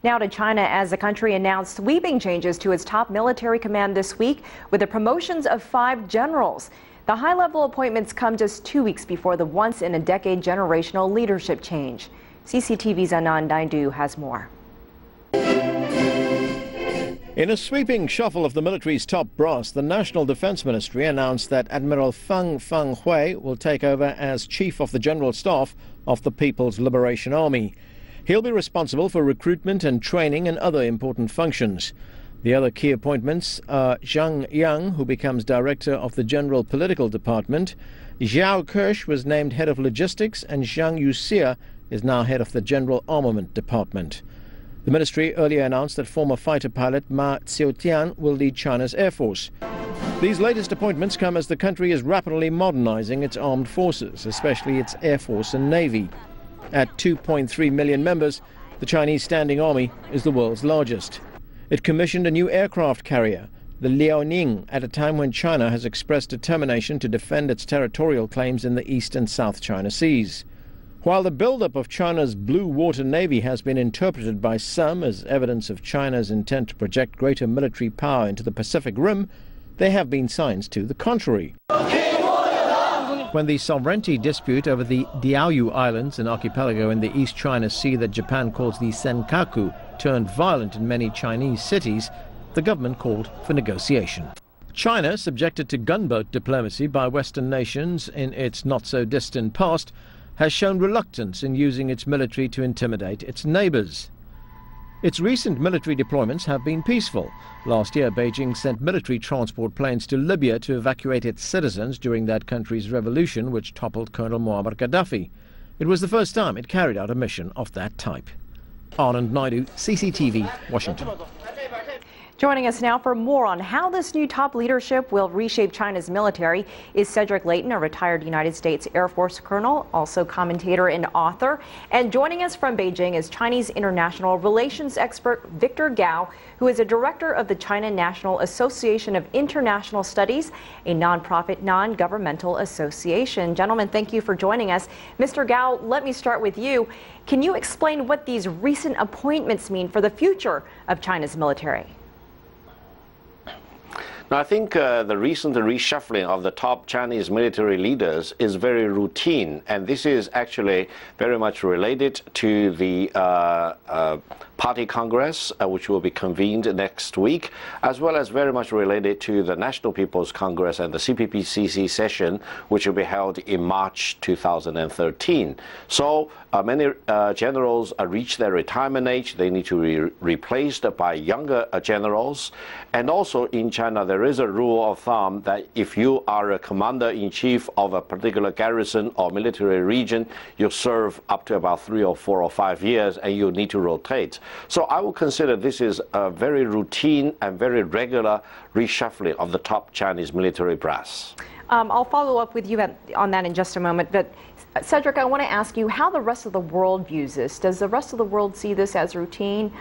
Now to China, as the country announced sweeping changes to its top military command this week with the promotions of 5 generals. The high-level appointments come just 2 weeks before the once-in-a-decade generational leadership change. CCTV's Anand Naidu has more. In a sweeping shuffle of the military's top brass, the National Defense Ministry announced that Admiral Feng Fenghui will take over as Chief of the General Staff of the People's Liberation Army. He'll be responsible for recruitment and training and other important functions. The other key appointments are Zhang Yang, who becomes Director of the General Political Department. Zhao Kirsch was named Head of Logistics, and Zhang Yuxia is now Head of the General Armament Department. The ministry earlier announced that former fighter pilot Ma Xiutian will lead China's Air Force. These latest appointments come as the country is rapidly modernizing its armed forces, especially its Air Force and Navy. At 2.3 million members, the Chinese Standing Army is the world's largest. It commissioned a new aircraft carrier, the Liaoning, at a time when China has expressed determination to defend its territorial claims in the East and South China Seas. While the buildup of China's Blue Water Navy has been interpreted by some as evidence of China's intent to project greater military power into the Pacific Rim, there have been signs to the contrary. When the sovereignty dispute over the Diaoyu Islands, an archipelago in the East China Sea that Japan calls the Senkaku, turned violent in many Chinese cities, the government called for negotiation. China, subjected to gunboat diplomacy by Western nations in its not-so-distant past, has shown reluctance in using its military to intimidate its neighbors. Its recent military deployments have been peaceful. Last year, Beijing sent military transport planes to Libya to evacuate its citizens during that country's revolution, which toppled Colonel Muammar Gaddafi. It was the first time it carried out a mission of that type. Anand Naidu, CCTV, Washington. Joining us now for more on how this new top leadership will reshape China's military is Cedric Leighton, a retired United States Air Force colonel, also commentator and author. And joining us from Beijing is Chinese international relations expert Victor Gao, who is a director of the China National Association of International Studies, a nonprofit, non-governmental association. Gentlemen, thank you for joining us. Mr. Gao, let me start with you. Can you explain what these recent appointments mean for the future of China's military? Now, I think the recent reshuffling of the top Chinese military leaders is very routine, and this is actually very much related to the Party Congress, which will be convened next week, as well as very much related to the National People's Congress and the CPPCC session, which will be held in March 2013. So many generals reach their retirement age. They need to be replaced by younger generals. And also in China, there is a rule of thumb that if you are a commander-in-chief of a particular garrison or military region, you serve up to about 3 or 4 or 5 years, and you need to rotate. So I would consider this is a very routine and very regular reshuffling of the top Chinese military brass. I'll follow up with you on that in just a moment, but Cedric, I want to ask you how the rest of the world views this. Does the rest of the world see this as routine?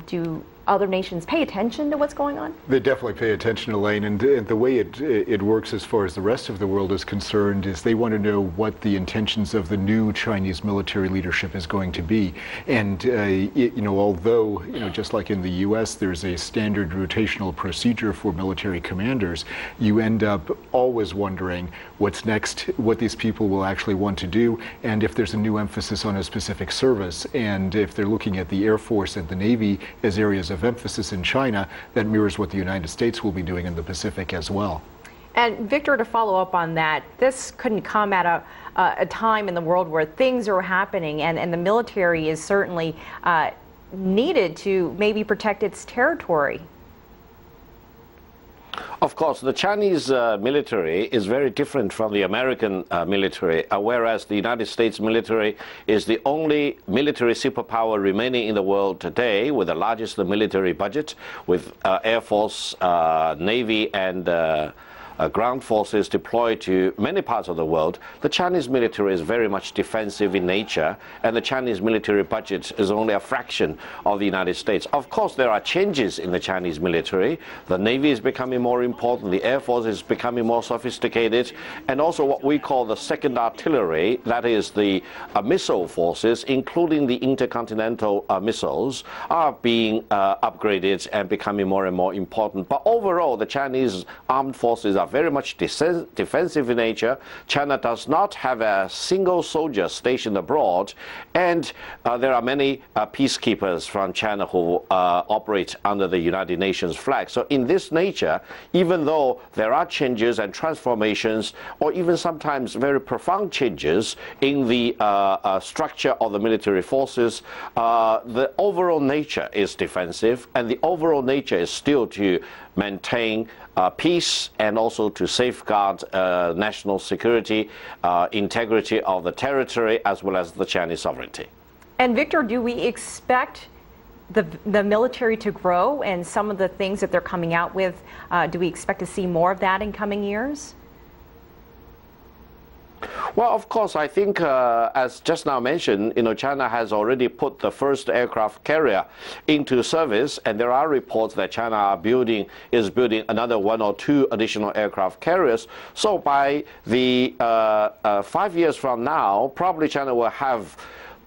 Do other nations pay attention to what's going on? They definitely pay attention, Elaine, and the way it works as far as the rest of the world is concerned is they want to know what the intentions of the new Chinese military leadership is going to be. And although just like in the U.S. there's a standard rotational procedure for military commanders, you end up always wondering what's next, what these people will actually want to do, and if there's a new emphasis on a specific service. And if they're looking at the Air Force and the Navy as areas of emphasis in China, that mirrors what the United States will be doing in the Pacific as well. And Victor, to follow up on that, this couldn't come at a time in the world where things are happening, and the military is certainly needed to maybe protect its territory. Of course, the Chinese military is very different from the American military, whereas the United States military is the only military superpower remaining in the world today with the largest military budget, with Air Force, Navy, and ground forces deployed to many parts of the world, the Chinese military is very much defensive in nature, and the Chinese military budget is only a fraction of the United States. Of course, there are changes in the Chinese military. The Navy is becoming more important, the Air Force is becoming more sophisticated, and also what we call the second artillery, that is the missile forces, including the intercontinental missiles, are being upgraded and becoming more and more important. But overall, the Chinese armed forces are very much defensive in nature. China does not have a single soldier stationed abroad, and there are many peacekeepers from China who operate under the United Nations flag. So in this nature, even though there are changes and transformations, or even sometimes very profound changes in the structure of the military forces, the overall nature is defensive, and the overall nature is still to maintain peace and also to safeguard national security, integrity of the territory, as well as the Chinese sovereignty. And Victor, do we expect the military to grow, and some of the things that they're coming out with, do we expect to see more of that in coming years? Well, of course, I think, as just now mentioned, China has already put the first aircraft carrier into service, and there are reports that China is building another 1 or 2 additional aircraft carriers. So by the 5 years from now, probably China will have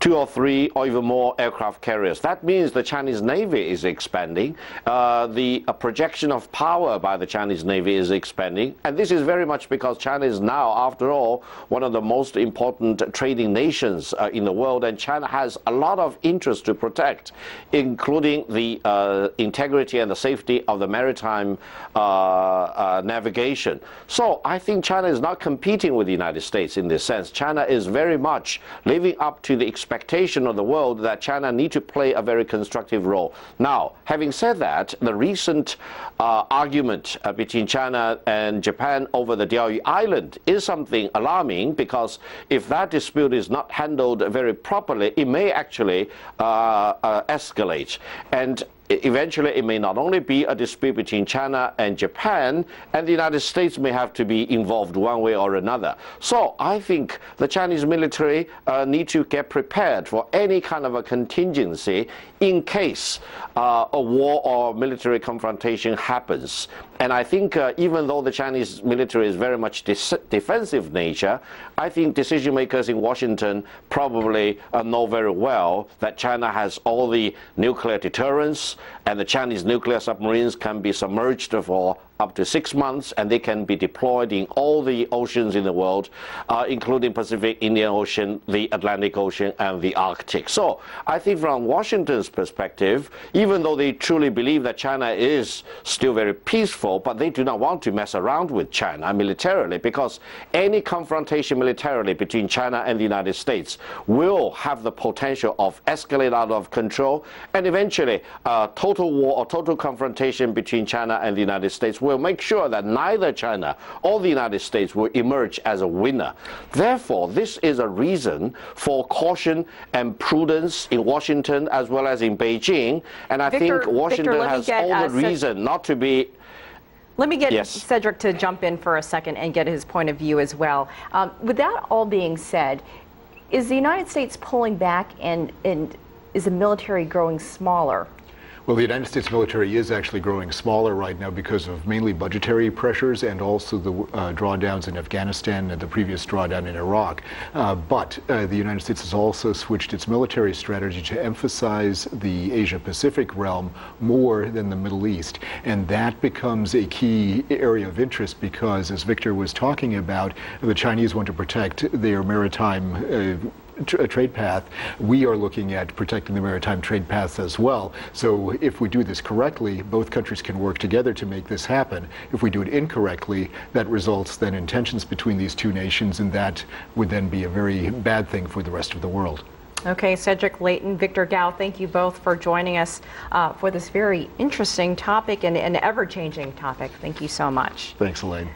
2 or 3 or even more aircraft carriers. That means the Chinese Navy is expanding. The projection of power by the Chinese Navy is expanding. And this is very much because China is now, after all, one of the most important trading nations in the world. And China has a lot of interest to protect, including the integrity and the safety of the maritime navigation. So I think China is not competing with the United States in this sense. China is very much living up to the expectation of the world that China need to play a very constructive role. Now, having said that, the recent argument between China and Japan over the Diaoyu Island is something alarming, because if that dispute is not handled very properly, it may actually escalate. And eventually, it may not only be a dispute between China and Japan, and the United States may have to be involved one way or another. So I think the Chinese military need to get prepared for any kind of a contingency in case a war or military confrontation happens. And I think even though the Chinese military is very much defensive nature, I think decision makers in Washington probably know very well that China has all the nuclear deterrence, and the Chinese nuclear submarines can be submerged for up to 6 months, and they can be deployed in all the oceans in the world, including Pacific, Indian Ocean, the Atlantic Ocean, and the Arctic. So I think from Washington's perspective, even though they truly believe that China is still very peaceful, but they do not want to mess around with China militarily, because any confrontation militarily between China and the United States will have the potential of escalate out of control, and eventually total war or total confrontation between China and the United States will make sure that neither China or the United States will emerge as a winner. Therefore, this is a reason for caution and prudence in Washington as well as in Beijing. And I think Washington has all the reason not to be... Let me get Cedric to jump in for a second and get his point of view as well. With that all being said, is the United States pulling back, and is the military growing smaller? Well, the United States military is actually growing smaller right now because of mainly budgetary pressures and also the drawdowns in Afghanistan and the previous drawdown in Iraq. But the United States has also switched its military strategy to emphasize the Asia-Pacific realm more than the Middle East. And that becomes a key area of interest because, as Victor was talking about, the Chinese want to protect their maritime trade path. We are looking at protecting the maritime trade paths as well. So if we do this correctly, both countries can work together to make this happen. If we do it incorrectly, that results then in tensions between these two nations, and that would then be a very bad thing for the rest of the world. Okay, Cedric Leighton, Victor Gao, thank you both for joining us for this very interesting topic and an ever-changing topic. Thank you so much. Thanks, Elaine.